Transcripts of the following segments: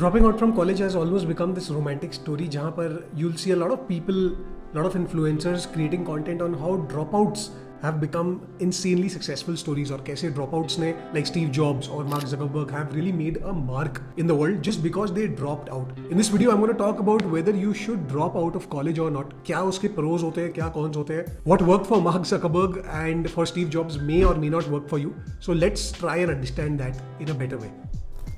Dropping out from college has almost become this romantic story जहाँ पर you'll see a lot of people, lot of influencers creating content on how dropouts have become insanely successful stories और कैसे dropouts ने like Steve Jobs और Mark Zuckerberg have really made a mark in the world just because they dropped out. In this video I'm going to talk about whether you should drop out of college or not. क्या उसके pros होते हैं, क्या cons होते हैं. What worked for Mark Zuckerberg and for Steve Jobs may or may not work for you. So let's try and understand that in a better way.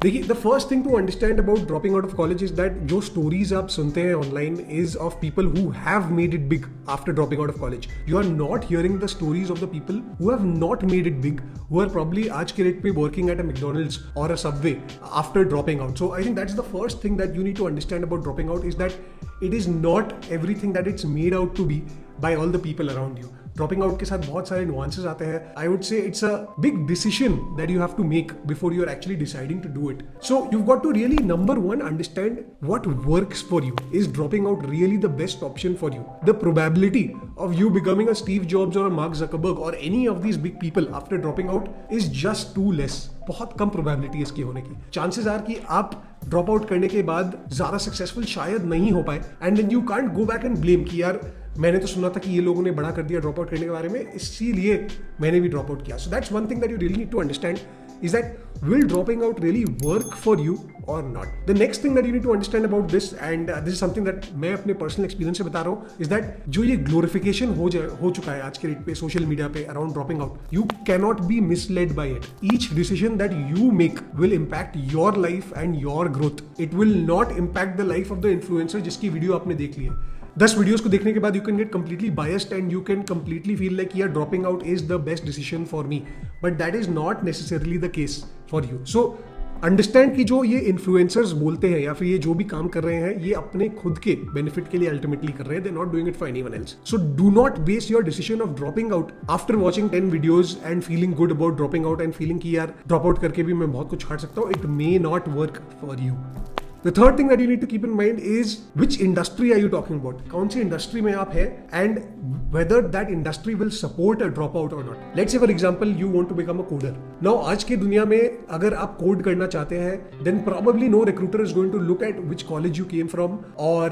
देखिए the first thing to understand about dropping out of college is that जो stories आप सुनते हैं online is of people who have made it big after dropping out of college. You are not hearing the stories of the people who have not made it big, who are probably आज के rate पे working at a McDonald's और a Subway after dropping out. So I think that's the first thing that you need to understand about dropping out is that it is not everything that it's made out to be by all the people around you. Dropping out के साथ बहुत सारे nuances आते हैं. I would say it's a big decision that you have to make before you're actually deciding to do it. So you've got to really, number one, understand what works for you. Is dropping out really the best option for you? The probability of you becoming a Steve Jobs or a Mark Zuckerberg or any of these big people after dropping out is just too less. बहुत कम probability इसकी होने की. Chances are कि आप drop out करने के बाद ज्यादा सक्सेसफुल शायद नहीं हो पाए and then you can't go back and blame कि यार मैंने तो सुना था कि ये लोगों ने बड़ा कर दिया ड्रॉप आउट करने के बारे में, इसीलिए मैंने भी ड्रॉप आउट किया. So that's one thing that you really need to understand is that will dropping out really work for you or not? The next thing that you need to understand about this, and this is something that मैं अपने personal experience से बता रहा हूँ, is that जो ये glorification हो चुका है आज के डेट पे सोशल मीडिया पे around dropping out, you cannot be misled by it. Each decision that you make will impact your life and your growth. It will not impact the life of the influencer जिसकी video आपने देख ली है. 10 videos को देखने के बाद you can get completely biased and you can completely feel like यार dropping out is the best decision for me, but that is not necessarily the case for you. So understand कि जो ये influencers बोलते हैं या फिर ये जो भी काम कर रहे हैं ये अपने खुद के बेनिफिट के लिए अल्टीमेटली कर रहे हैं. They not doing it for anyone else. So do not base your decision of dropping out after watching 10 videos and feeling good about dropping out and feeling कि यार ड्रॉप आउट करके भी मैं बहुत कुछ कर सकता हूँ. It may not work for you. The third thing that you need to keep in mind is which industry are you talking about? कौन सी industry में आप हैं and whether that industry will support a dropout or not. Let's say for example you want to become a coder. Now आज की दुनिया में अगर आप कोड करना चाहते हैं then probably no recruiter is going to look at which college you came from or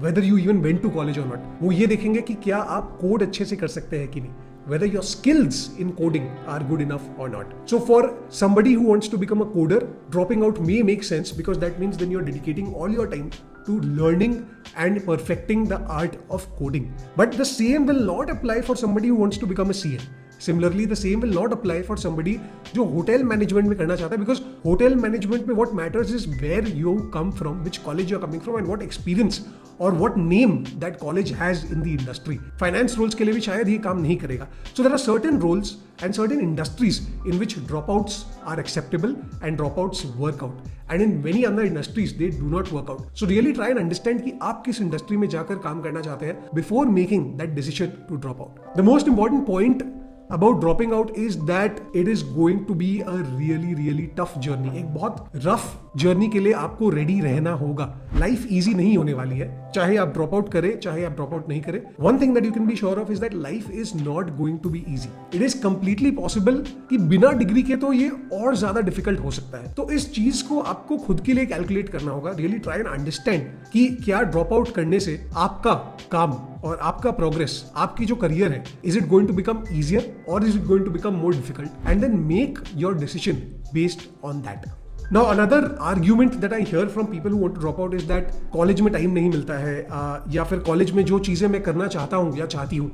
whether you even went to college or not. वो ये देखेंगे कि क्या आप कोड अच्छे से कर सकते हैं कि नहीं, whether your skills in coding are good enough or not. So for somebody who wants to become a coder, dropping out may make sense because that means then you're dedicating all your time to learning and perfecting the art of coding. But the same will not apply for somebody who wants to become a CA. Similarly, the same will not apply for somebody जो hotel management में करना चाहता है, because hotel management में what matters is where you come from, which college you are coming from and what experience or what name that college has in the industry. Finance roles के लिए भी शायद ये काम नहीं करेगा. So there are certain roles and certain industries in which dropouts are acceptable and dropouts work out. And in many other industries they do not work out. So really try and understand कि आप किस industry में जाकर काम करना चाहते हैं before making that decision to drop out. The most important point about dropping out is that it is going to be a really tough journey. एक बहुत rough journey के लिए आपको ready रहना होगा. Life easy नहीं होने वाली है, चाहे आप drop out करें चाहे आप drop out नहीं करें. One thing that you can be sure of is that life is not going to be easy. It is completely possible कि बिना डिग्री के तो ये और ज्यादा डिफिकल्ट हो सकता है. तो इस चीज को आपको खुद के लिए कैलकुलेट करना होगा. Really try and understand कि क्या drop out करने से आपका काम और आपका प्रोग्रेस, आपकी जो करियर है, is it going to become easier और is it going to become more difficult, and then make your decision based on that. Now another argument that I hear from people who want to drop out is that college में time नहीं मिलता है या फिर college में जो चीजें मैं करना चाहता हूँ या चाहती हूँ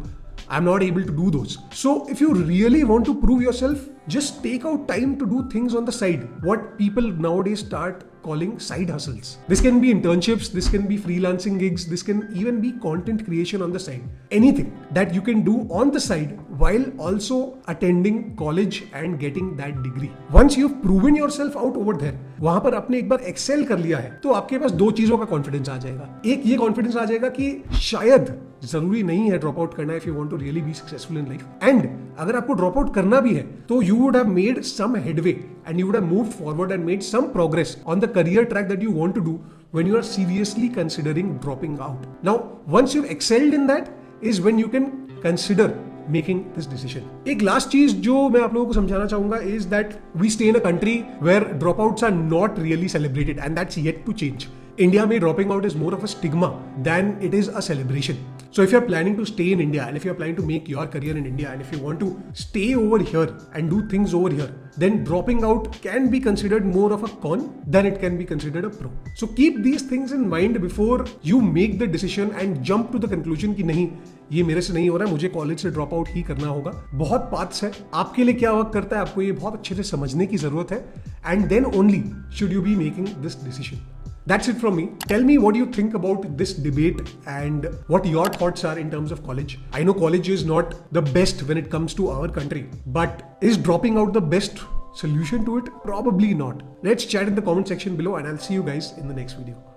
I'm not able to do those. So if you really want to prove yourself, just take out time to do things on the side. What people nowadays start calling side hustles. This can be internships, this can be freelancing gigs, this can even be content creation on the side. Anything that you can do on the side while also attending college and getting that degree. Once you've proven yourself out over there, वहां पर आपने एक बार Excel कर लिया है तो आपके पास दो चीजों का कॉन्फिडेंस आ जाएगा. एक ये कॉन्फिडेंस आ जाएगा कि शायद जरूरी नहीं है ड्रॉप आउट करना if you want to really be successful in life, and अगर आपको ड्रॉप आउट करना भी है तो you would have made some headway and you would have moved forward and made some progress on the career track that you want to do when you are seriously considering dropping out. Now once you've excelled in that is when you can consider making this decision. एक last चीज जो मैं आप लोगों को समझाना चाहूंगा is that we stay in a country where drop outs are not really celebrated and that's yet to change. India में dropping out is more of a stigma than it is a celebration. So if you're planning to stay in India and if you're planning to make your career in India and if you want to stay over here and do things over here, then dropping out can be considered more of a con than it can be considered a pro. So keep these things in mind before you make the decision and jump to the conclusion कि नहीं ये मेरे से नहीं हो रहा है, मुझे कॉलेज से ड्रॉप आउट ही करना होगा। बहुत पाथ्स है, आपके लिए क्या वर्क करता है आपको ये बहुत अच्छे से समझने की जरूरत है and then only should you be making this decision. That's it from me. Tell me what you think about this debate and what your thoughts are in terms of college. I know college is not the best when it comes to our country, but is dropping out the best solution to it? Probably not. Let's chat in the comment section below and I'll see you guys in the next video.